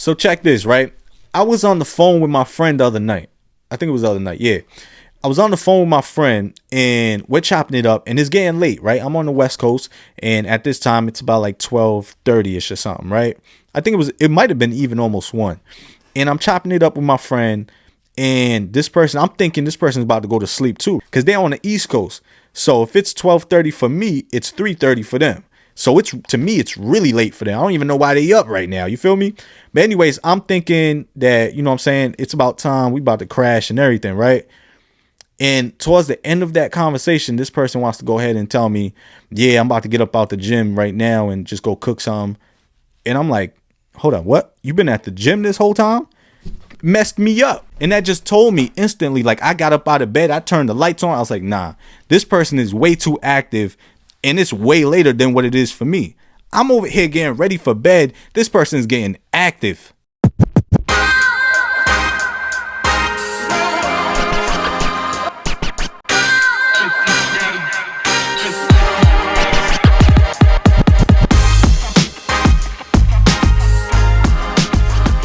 So check this, right? I was on the phone with my friend the other night. I think it was the other night. Yeah. I was on the phone with my friend and we're chopping it up and it's getting late, right? I'm on the West Coast and at this time it's about like 12:30ish or something, right? I think it might have been even almost 1. And I'm chopping it up with my friend and I'm thinking this person's about to go to sleep too because they're on the East Coast. So if it's 12:30 for me, it's 3:30 for them. So to me, it's really late for them. I don't even know why they up right now. You feel me? But anyways, I'm thinking that, you know what I'm saying? It's about time. We about to crash and everything, right? And towards the end of that conversation, this person wants to go ahead and tell me, yeah, I'm about to get up out the gym right now and just go cook some. And I'm like, hold on, what? You been at the gym this whole time? Messed me up. And that just told me instantly, like I got up out of bed, I turned the lights on. I was like, nah, this person is way too active and it's way later than what it is for me. I'm over here getting ready for bed. This person is getting active.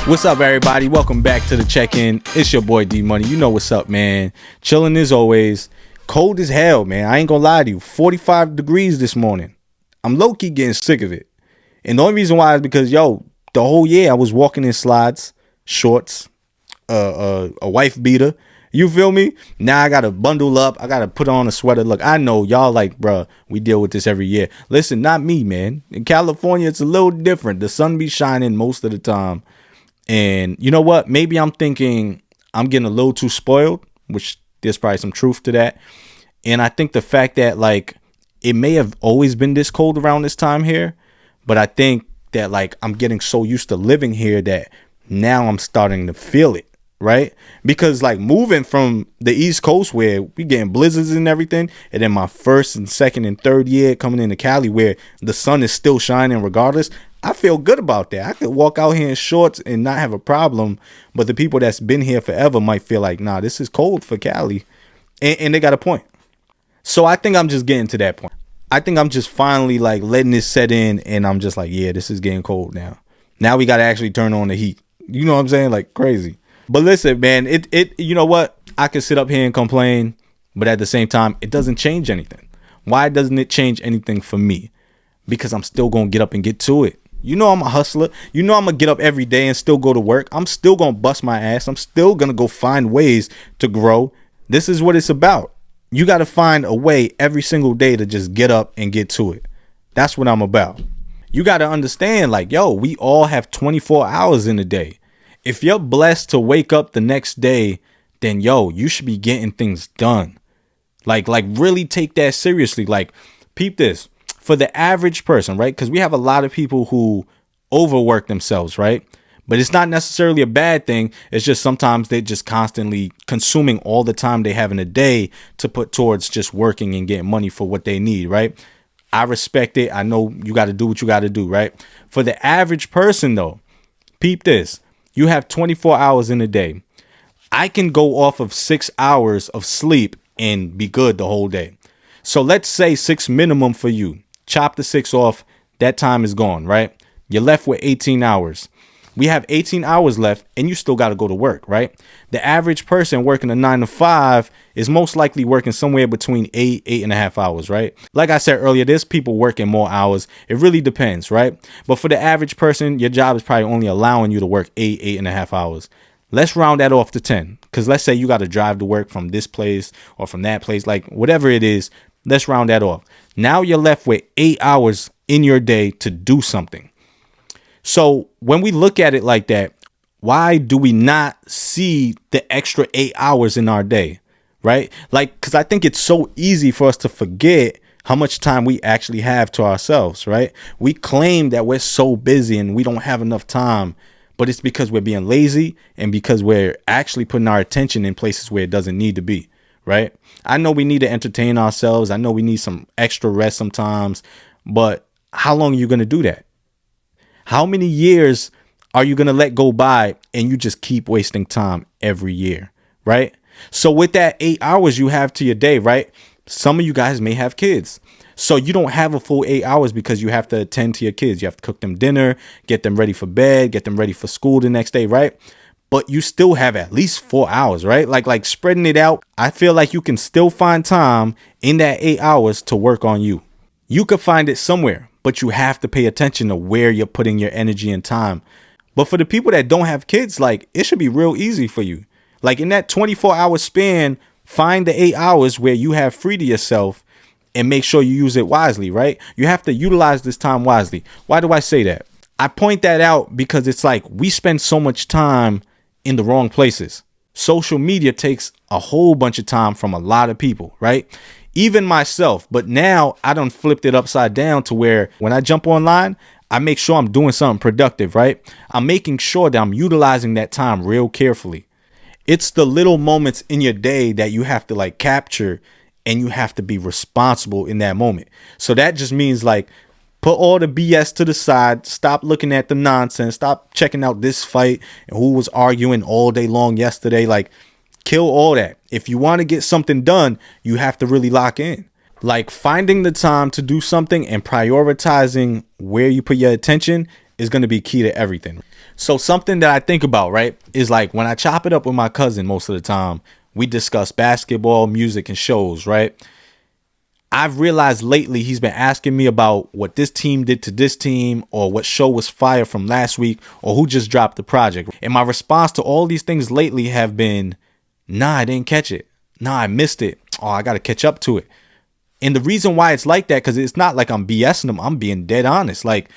What's up, everybody? Welcome back to the check-in. It's your boy D Money. You know what's up, man. Chilling as always. Cold as hell, man. I ain't gonna lie to you. 45 degrees this morning. I'm low-key getting sick of it. And the only reason why is because, the whole year I was walking in slides, shorts, a wife beater. You feel me? Now I gotta bundle up. I gotta put on a sweater. Look, I know y'all like, bruh, we deal with this every year. Listen, not me, man. In California, it's a little different. The sun be shining most of the time. And you know what? Maybe I'm thinking I'm getting a little too spoiled, which there's probably some truth to that. And I think the fact that like it may have always been this cold around this time here, but I think that like I'm getting so used to living here that now I'm starting to feel it, right? Because like moving from the East Coast where we getting blizzards and everything, and then my first and second and third year coming into Cali where the sun is still shining regardless, I feel good about that. I could walk out here in shorts and not have a problem. But the people that's been here forever might feel like, nah, this is cold for Cali. And they got a point. So I think I'm just getting to that point. I think I'm just finally like letting this set in. And I'm just like, yeah, this is getting cold now. Now we got to actually turn on the heat. You know what I'm saying? Like crazy. But listen, man, you know what? I could sit up here and complain. But at the same time, it doesn't change anything. Why doesn't it change anything for me? Because I'm still going to get up and get to it. You know I'm a hustler. You know I'm going to get up every day and still go to work. I'm still going to bust my ass. I'm still going to go find ways to grow. This is what it's about. You got to find a way every single day to just get up and get to it. That's what I'm about. You got to understand, like, we all have 24 hours in a day. If you're blessed to wake up the next day, then, you should be getting things done. Like really take that seriously. Like, peep this. For the average person, right? Because we have a lot of people who overwork themselves, right? But it's not necessarily a bad thing. It's just sometimes they're just constantly consuming all the time they have in a day to put towards just working and getting money for what they need, right? I respect it. I know you got to do what you got to do, right? For the average person, though, peep this. You have 24 hours in a day. I can go off of 6 hours of sleep and be good the whole day. So let's say 6 minimum for you. Chop the 6 off. That time is gone, right? You're left with 18 hours. We have 18 hours left and you still got to go to work, right? The average person working a 9 to 5 is most likely working somewhere between 8.5 hours, right? Like I said earlier, there's people working more hours. It really depends, right? But for the average person, your job is probably only allowing you to work 8.5 hours. Let's round that off to 10. Because let's say you got to drive to work from this place or from that place, like whatever it is. Let's round that off. Now you're left with 8 hours in your day to do something. So when we look at it like that, why do we not see the extra 8 hours in our day, right? Like, because I think it's so easy for us to forget how much time we actually have to ourselves, right? We claim that we're so busy and we don't have enough time, but it's because we're being lazy and because we're actually putting our attention in places where it doesn't need to be. Right? I know we need to entertain ourselves. I know we need some extra rest sometimes, but how long are you going to do that? How many years are you going to let go by and you just keep wasting time every year? Right? So with that 8 hours you have to your day, right? Some of you guys may have kids. So you don't have a full 8 hours because you have to attend to your kids. You have to cook them dinner, get them ready for bed, get them ready for school the next day, right? But you still have at least 4 hours, right? Like spreading it out. I feel like you can still find time in that 8 hours to work on you. You could find it somewhere, but you have to pay attention to where you're putting your energy and time. But for the people that don't have kids, like, it should be real easy for you. Like, in that 24-hour span, find the 8 hours where you have free to yourself and make sure you use it wisely, right? You have to utilize this time wisely. Why do I say that? I point that out because it's like we spend so much time in the wrong places. Social media takes a whole bunch of time from a lot of people, right? Even myself. But now I done flipped it upside down to where when I jump online, I make sure I'm doing something productive, right? I'm making sure that I'm utilizing that time real carefully. It's the little moments in your day that you have to like capture, and you have to be responsible in that moment. So that just means like put all the BS to the side. Stop looking at the nonsense. Stop checking out this fight and who was arguing all day long yesterday. Like, kill all that. If you want to get something done, you have to really lock in. Like, finding the time to do something and prioritizing where you put your attention is going to be key to everything. So something that I think about, right, is like when I chop it up with my cousin most of the time, we discuss basketball, music, and shows, right? I've realized lately he's been asking me about what this team did to this team, or what show was fire from last week, or who just dropped the project. And my response to all these things lately have been, nah, I didn't catch it. Nah, I missed it. Oh, I got to catch up to it. And the reason why it's like that, because it's not like I'm BSing them. I'm being dead honest. Like,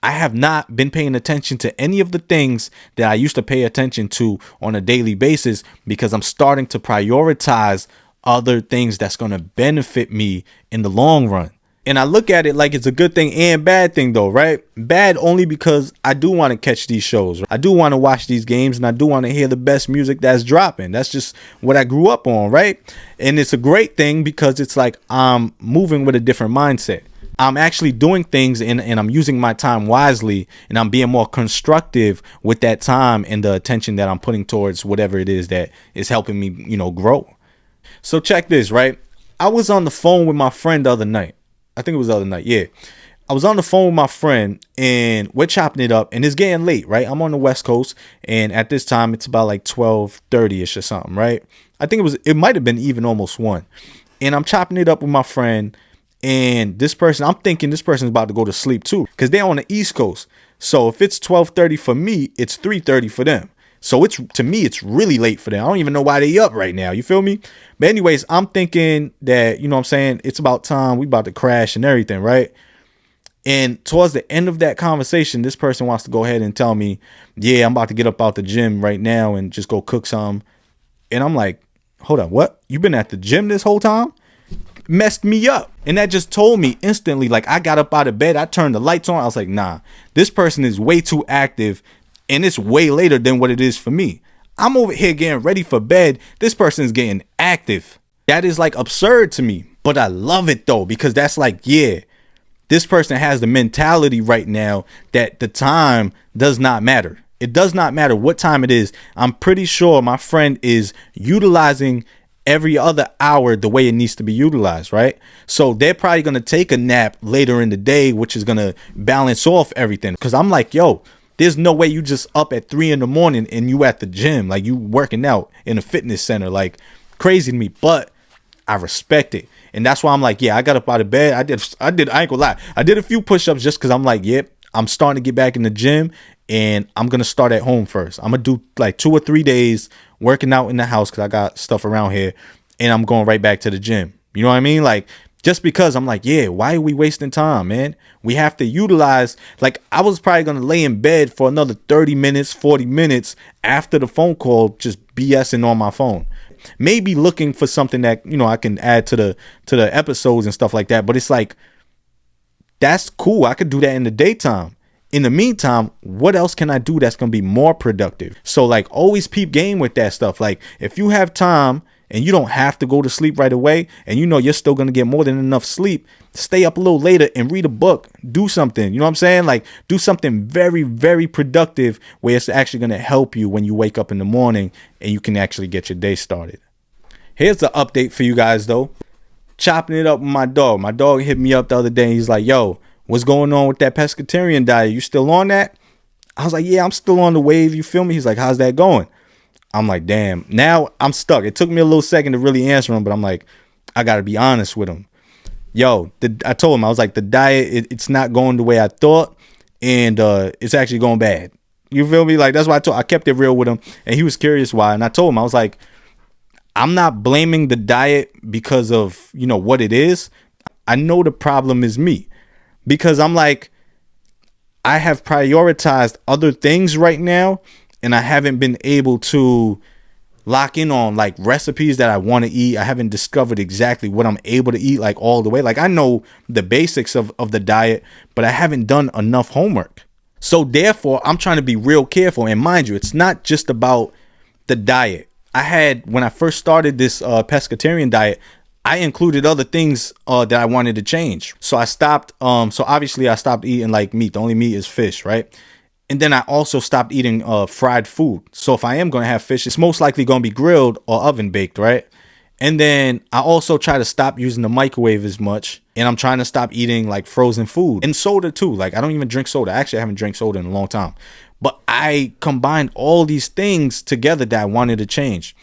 I have not been paying attention to any of the things that I used to pay attention to on a daily basis, because I'm starting to prioritize other things that's going to benefit me in the long run. And I look at it like it's a good thing and bad thing though, right? Bad only because I do want to catch these shows. I do want to watch these games, and I do want to hear the best music that's dropping. That's just what I grew up on, right? And it's a great thing because it's like I'm moving with a different mindset. I'm actually doing things and I'm using my time wisely, and I'm being more constructive with that time and the attention that I'm putting towards whatever it is that is helping me, grow. So check this, right? I was on the phone with my friend the other night. I think it was the other night. Yeah. I was on the phone with my friend and we're chopping it up, and it's getting late, right? I'm on the West Coast, and at this time it's about like 12:30ish or something, right? I think it might have been even almost 1. And I'm chopping it up with my friend, and I'm thinking this person's about to go to sleep too, because they're on the East Coast. So if it's 12:30 for me, it's 3:30 for them. So to me, it's really late for them. I don't even know why they up right now. You feel me? But anyways, I'm thinking that, you know what I'm saying, it's about time. We about to crash and everything, right? And towards the end of that conversation, this person wants to go ahead and tell me, yeah, I'm about to get up out the gym right now and just go cook some. And I'm like, hold on, what? You been at the gym this whole time? Messed me up. And that just told me instantly, like, I got up out of bed, I turned the lights on. I was like, nah, this person is way too active, and it's way later than what it is for me. I'm over here getting ready for bed. This person is getting active. That is like absurd to me, but I love it though, because that's like, yeah, this person has the mentality right now that the time does not matter. It does not matter what time it is. I'm pretty sure my friend is utilizing every other hour the way it needs to be utilized, right? So they're probably going to take a nap later in the day, which is going to balance off everything. Because I'm like, yo, there's no way you just up at 3 a.m. and you at the gym, like you working out in a fitness center, like crazy to me. But I respect it. And that's why I'm like, yeah, I got up out of bed. I ain't gonna lie. I did a few push-ups just because I'm like, yep, I'm starting to get back in the gym, and I'm going to start at home first. I'm going to do like 2 or 3 days working out in the house because I got stuff around here, and I'm going right back to the gym. You know what I mean? Like, just because I'm like, yeah, why are we wasting time, man? We have to utilize, like, I was probably going to lay in bed for another 30 minutes, 40 minutes after the phone call, just BSing on my phone. Maybe looking for something that, I can add to the episodes and stuff like that. But it's like, that's cool. I could do that in the daytime. In the meantime, what else can I do that's going to be more productive? So like, always peep game with that stuff. Like, if you have time and you don't have to go to sleep right away, and you're still going to get more than enough sleep, stay up a little later and read a book, do something, you know what I'm saying? Like, do something very, very productive where it's actually going to help you when you wake up in the morning and you can actually get your day started. Here's the update for you guys though. chopping it up with my dog. My dog hit me up the other day and he's like, yo, what's going on with that pescatarian diet? You still on that? I was like, yeah, I'm still on the wave. You feel me? He's like, how's that going? I'm like, damn, now I'm stuck. It took me a little second to really answer him, but I'm like, I got to be honest with him. Yo, I told him, I was like, the diet, it's not going the way I thought, and it's actually going bad. You feel me? Like, that's why I kept it real with him, and he was curious why. And I told him, I was like, I'm not blaming the diet because of, what it is. I know the problem is me, because I'm like, I have prioritized other things right now, and I haven't been able to lock in on like recipes that I want to eat. I haven't discovered exactly what I'm able to eat like all the way. Like, I know the basics of the diet, but I haven't done enough homework. So therefore, I'm trying to be real careful. And mind you, it's not just about the diet. When I first started this pescatarian diet, I included other things that I wanted to change. So I stopped. So obviously I stopped eating like meat. The only meat is fish, right? And then I also stopped eating fried food. So if I am going to have fish, it's most likely going to be grilled or oven baked, right? And then I also try to stop using the microwave as much. And I'm trying to stop eating like frozen food and soda too. Like, I don't even drink soda. Actually, I haven't drank soda in a long time. But I combined all these things together that I wanted to change.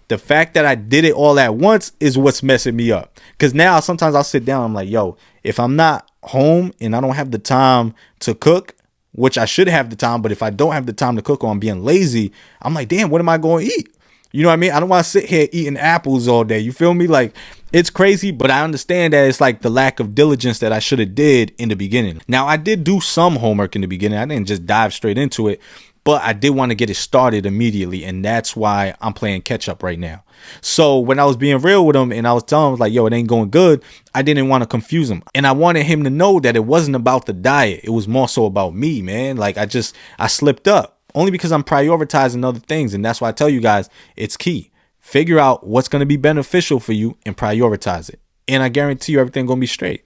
The fact that I did it all at once is what's messing me up. Because now sometimes I'll sit down. I'm like, yo, if I'm not home and I don't have the time to cook, which I should have the time, but if I don't have the time to cook or I'm being lazy, I'm like, damn, what am I going to eat? You know what I mean? I don't want to sit here eating apples all day. You feel me? Like, it's crazy, but I understand that it's like the lack of diligence that I should have did in the beginning. Now, I did do some homework in the beginning. I didn't just dive straight into it, but I did want to get it started immediately. And that's why I'm playing catch up right now. So when I was being real with him and I was telling him like, yo, it ain't going good, I didn't want to confuse him. And I wanted him to know that it wasn't about the diet. It was more so about me, man. Like, I slipped up only because I'm prioritizing other things. And that's why I tell you guys, it's key. Figure out what's going to be beneficial for you and prioritize it. And I guarantee you everything going to be straight.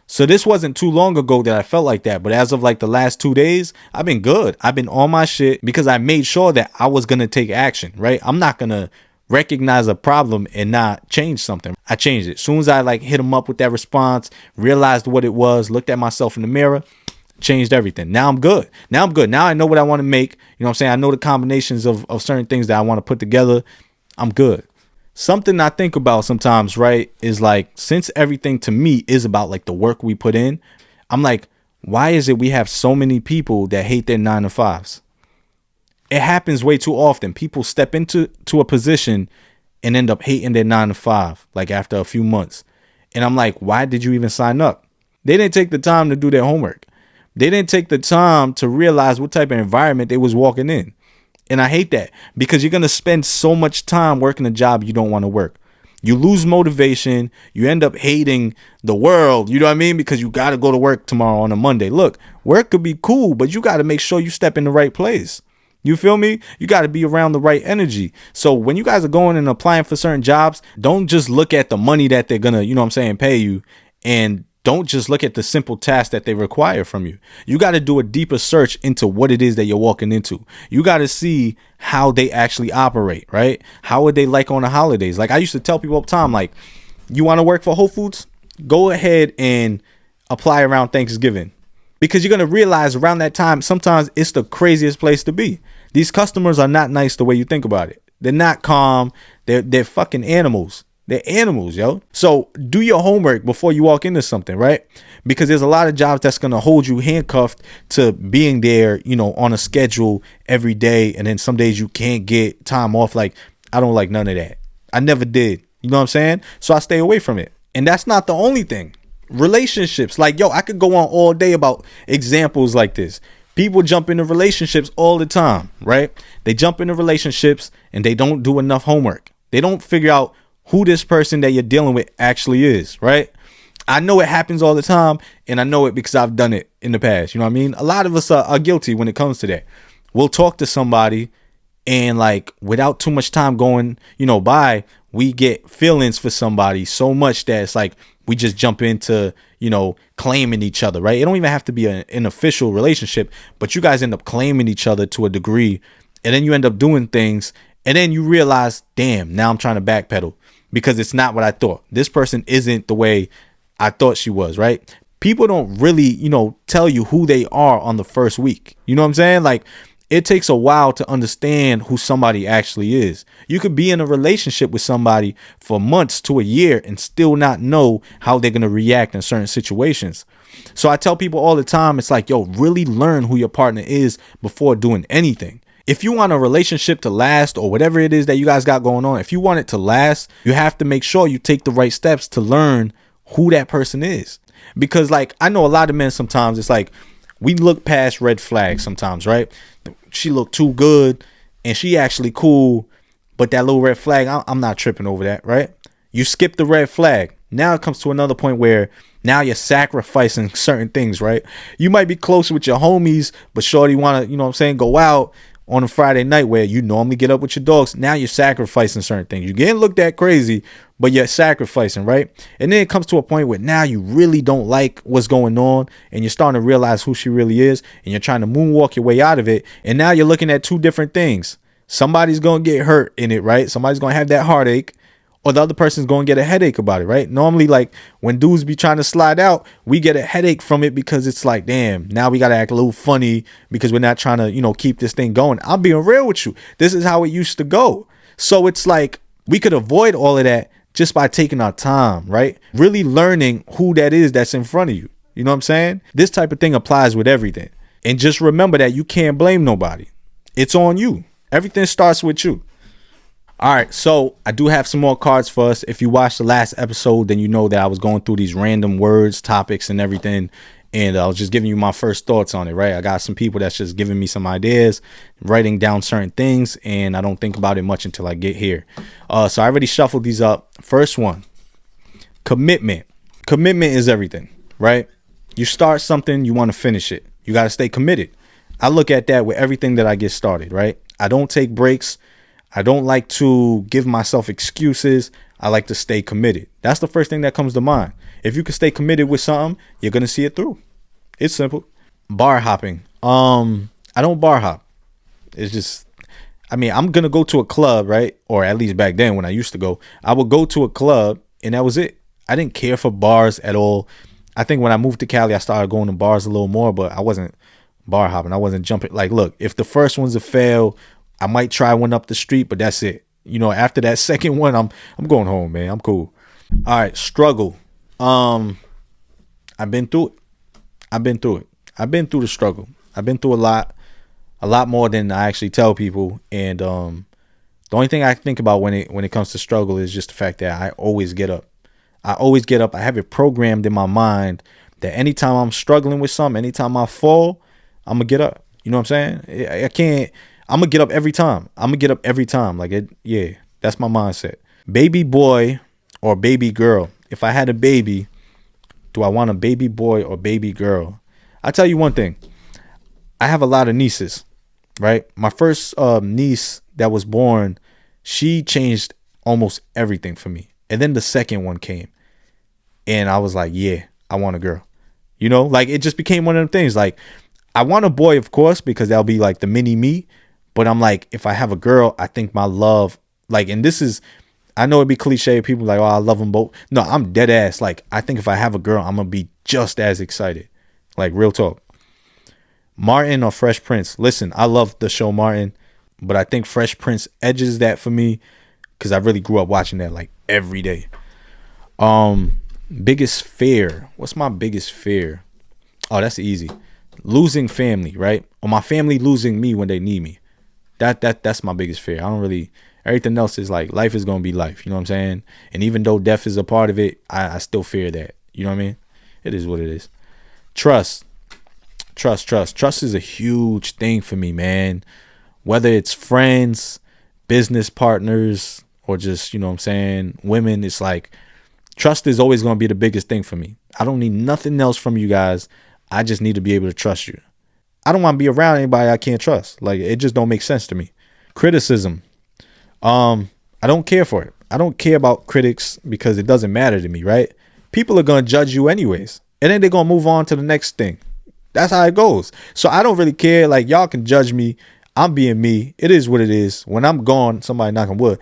So this wasn't too long ago that I felt like that. But as of like the last 2 days, I've been good. I've been on my shit because I made sure that I was going to take action, right? I'm not going to recognize a problem and not change something. I changed it. As soon as I like hit him up with that response, realized what it was, looked at myself in the mirror, changed everything. Now I'm good. Now I know what I want to make. You know what I'm saying? I know the combinations of certain things that I want to put together. I'm good. Something I think about sometimes, right, is like, since everything to me is about like the work we put in, I'm like, why is it we have so many people that hate their 9-to-5s? It happens way too often. People step into a position and end up hating their 9-to-5, like after a few months. And I'm like, why did you even sign up? They didn't take the time to do their homework. They didn't take the time to realize what type of environment they was walking in. And I hate that, because you're going to spend so much time working a job you don't want to work. You lose motivation. You end up hating the world. You know what I mean? Because you got to go to work tomorrow on a Monday. Look, work could be cool, but you got to make sure you step in the right place. You feel me? You got to be around the right energy. So when you guys are going and applying for certain jobs, don't just look at the money that they're going to, pay you, and don't just look at the simple tasks that they require from you. You got to do a deeper search into what it is that you're walking into. You got to see how they actually operate, right? How are they like on the holidays? Like, I used to tell people all the time, like, you want to work for Whole Foods? Go ahead and apply around Thanksgiving, because you're going to realize around that time, sometimes it's the craziest place to be. These customers are not nice the way you think about it. They're not calm. They're fucking animals. They're animals, yo. So do your homework before you walk into something, right? Because there's a lot of jobs that's going to hold you handcuffed to being there, on a schedule every day. And then some days you can't get time off. Like, I don't like none of that. I never did. You know what I'm saying? So I stay away from it. And that's not the only thing. Relationships. Like, yo, I could go on all day about examples like this. People jump into relationships all the time, right? They jump into relationships and they don't do enough homework. They don't figure out who this person that you're dealing with actually is, right? I know it happens all the time, and I know it because I've done it in the past. You know what I mean? A lot of us are guilty when it comes to that. We'll talk to somebody, and like, without too much time going, by, we get feelings for somebody so much that it's like we just jump into, claiming each other, right? It don't even have to be an official relationship, but you guys end up claiming each other to a degree, and then you end up doing things, and then you realize, damn, now I'm trying to backpedal. because it's not what I thought. This person isn't the way I thought she was, right? People don't really, tell you who they are on the first week. You know what I'm saying? Like, it takes a while to understand who somebody actually is. You could be in a relationship with somebody for months to a year and still not know how they're going to react in certain situations. So I tell people all the time, it's like, yo, really learn who your partner is before doing anything. If you want a relationship to last, or whatever it is that you guys got going on, if you want it to last, you have to make sure you take the right steps to learn who that person is. Because like, I know a lot of men, sometimes it's like we look past red flags sometimes, right? She looked too good and she actually cool, but that little red flag, I'm not tripping over that, right? You skip the red flag. Now it comes to another point where now you're sacrificing certain things, right? You might be close with your homies, but shorty want to, go out on a Friday night where you normally get up with your dogs. Now you're sacrificing certain things. You're getting looked at crazy, but you're sacrificing, right? And then it comes to a point where now you really don't like what's going on, and you're starting to realize who she really is, and you're trying to moonwalk your way out of it. And now you're looking at two different things. Somebody's going to get hurt in it, right? Somebody's going to have that heartache, or the other person's going to get a headache about it, right? Normally, like when dudes be trying to slide out, we get a headache from it because it's like, damn, now we got to act a little funny because we're not trying to, keep this thing going. I'm being real with you. This is how it used to go. So it's like we could avoid all of that just by taking our time, right? Really learning who that is that's in front of you. You know what I'm saying? This type of thing applies with everything. And just remember that you can't blame nobody. It's on you. Everything starts with you. All right, so I do have some more cards for us. If you watched the last episode, then you know that I was going through these random words, topics, and everything, and I was just giving you my first thoughts on it, right? I got some people that's just giving me some ideas, writing down certain things, and I don't think about it much until I get here. So I already shuffled these up. First one, commitment. Commitment is everything, right? You start something, you want to finish it. You got to stay committed. I look at that with everything that I get started, right? I don't take breaks. I don't like to give myself excuses. I like to stay committed. That's the first thing that comes to mind. If you can stay committed with something, you're going to see it through. It's simple. Bar hopping. I don't bar hop. It's just, I'm going to go to a club, right? Or at least back then when I used to go, I would go to a club and that was it. I didn't care for bars at all. I think when I moved to Cali, I started going to bars a little more, but I wasn't bar hopping. I wasn't jumping. Like, look, if the first one's a fail, I might try one up the street, but that's it. After that second one, I'm going home, man. I'm cool. All right, struggle. I've been through it. I've been through the struggle. I've been through a lot more than I actually tell people. And the only thing I think about when it comes to struggle is just the fact that I always get up. I have it programmed in my mind that anytime I'm struggling with something, anytime I fall, I'm gonna get up. You know what I'm saying? I can't. I'm going to get up every time. Like, that's my mindset. Baby boy or baby girl. If I had a baby, do I want a baby boy or baby girl? I'll tell you one thing. I have a lot of nieces, right? My first niece that was born, she changed almost everything for me. And then the second one came. And I was like, yeah, I want a girl. Like it just became one of them things. Like, I want a boy, of course, because that'll be like the mini me. But I'm like, if I have a girl, I think my love, like, and this is, I know it'd be cliche. People like, oh, I love them both. No, I'm dead ass. Like, I think if I have a girl, I'm going to be just as excited. Like, real talk. Martin or Fresh Prince. Listen, I love the show Martin, but I think Fresh Prince edges that for me because I really grew up watching that like every day. Biggest fear. What's my biggest fear? Oh, that's easy. Losing family, right? Or my family losing me when they need me. That's my biggest fear. I don't really, everything else is like, life is going to be life. You know what I'm saying? And even though death is a part of it, I still fear that. You know what I mean? It is what it is. Trust is a huge thing for me, man. Whether it's friends, business partners, or just, you know what I'm saying, women, it's like, trust is always going to be the biggest thing for me. I don't need nothing else from you guys. I just need to be able to trust you. I don't want to be around anybody I can't trust. Like, it just don't make sense to me. Criticism. I don't care for it. I don't care about critics because it doesn't matter to me, right? People are going to judge you anyways. And then they're going to move on to the next thing. That's how it goes. So I don't really care. Like, y'all can judge me. I'm being me. It is what it is. When I'm gone, somebody knock on wood.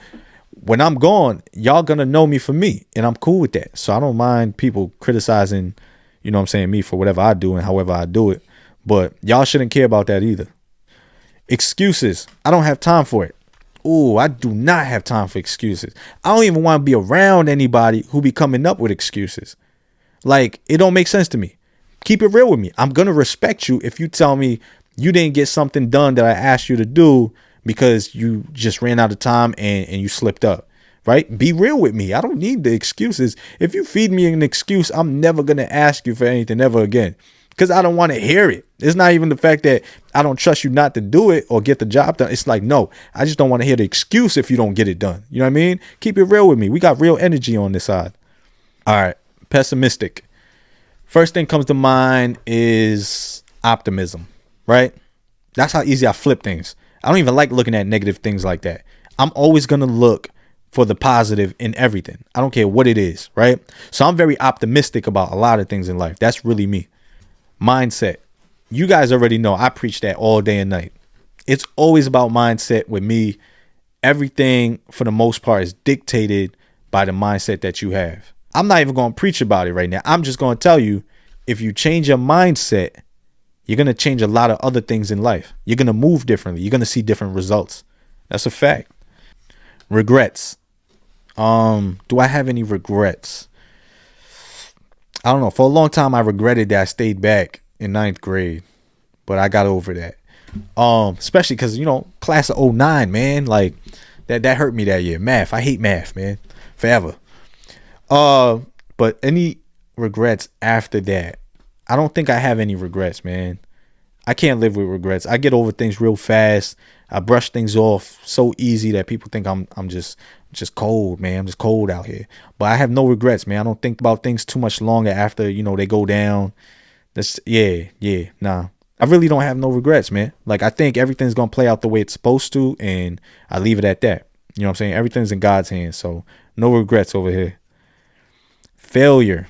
when I'm gone, y'all gonna know me for me, and I'm cool with that. So I don't mind people criticizing, you know what I'm saying, me for whatever I do and however I do it. But y'all shouldn't care about that either. Excuses. I don't have time for it. Ooh, I do not have time for excuses. I don't even want to be around anybody who be coming up with excuses. Like, it don't make sense to me. Keep it real with me. I'm going to respect you if you tell me you didn't get something done that I asked you to do because you just ran out of time and you slipped up, right? Be real with me. I don't need the excuses. If you feed me an excuse, I'm never going to ask you for anything ever again because I don't want to hear it. It's not even the fact that I don't trust you not to do it or get the job done. It's like, no, I just don't want to hear the excuse if you don't get it done. You know what I mean? Keep it real with me. We got real energy on this side. All right. Pessimistic. First thing comes to mind is optimism, right? That's how easy I flip things. I don't even like looking at negative things like that. I'm always going to look for the positive in everything. I don't care what it is, right? So I'm very optimistic about a lot of things in life. That's really me. Mindset. You guys already know I preach that all day and night. It's always about mindset with me. Everything, for the most part, is dictated by the mindset that you have. I'm not even going to preach about it right now. I'm just going to tell you, if you change your mindset, you're going to change a lot of other things in life. You're going to move differently. You're going to see different results. That's a fact. Regrets. Do I have any regrets? I don't know. For a long time, I regretted that I stayed back in 9th grade, but I got over that. Especially because, class of 09, man, like that hurt me that year. Math. I hate math, man. Forever. But any regrets after that? I don't think I have any regrets, man. I can't live with regrets. I get over things real fast. I brush things off so easy that people think I'm just cold, man. I'm just cold out here. But I have no regrets, man. I don't think about things too much longer after, they go down. Nah. I really don't have no regrets, man. Like, I think everything's going to play out the way it's supposed to, and I leave it at that. You know what I'm saying? Everything's in God's hands, so no regrets over here. Failure.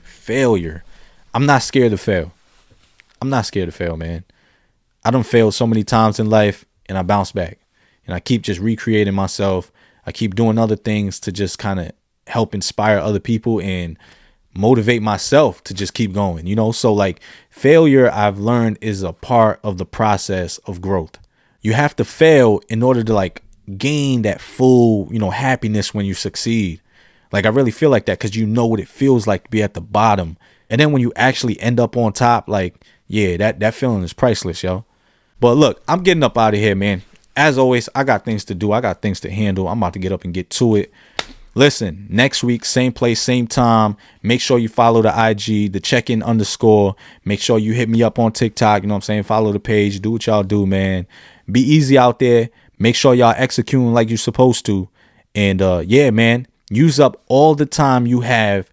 Failure. I'm not scared to fail. I'm not scared to fail, man. I done failed so many times in life, and I bounce back. And I keep just recreating myself. I keep doing other things to just kind of help inspire other people and motivate myself to just keep going, So, like, failure, I've learned, is a part of the process of growth. You have to fail in order to, like, gain that full, happiness when you succeed. Like, I really feel like that because you know what it feels like to be at the bottom. And then when you actually end up on top, like, yeah, that feeling is priceless, yo. But look, I'm getting up out of here, man. As always, I got things to do. I got things to handle. I'm about to get up and get to it. Listen, next week, same place, same time. Make sure you follow the IG, the check-in _. Make sure you hit me up on TikTok. You know what I'm saying? Follow the page. Do what y'all do, man. Be easy out there. Make sure y'all executing like you're supposed to. And yeah, man. Use up all the time you have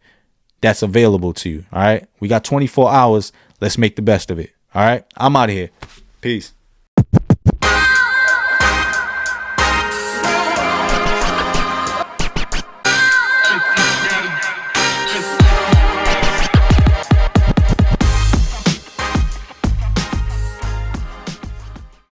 that's available to you. All right. We got 24 hours. Let's make the best of it. All right. I'm out of here. Peace.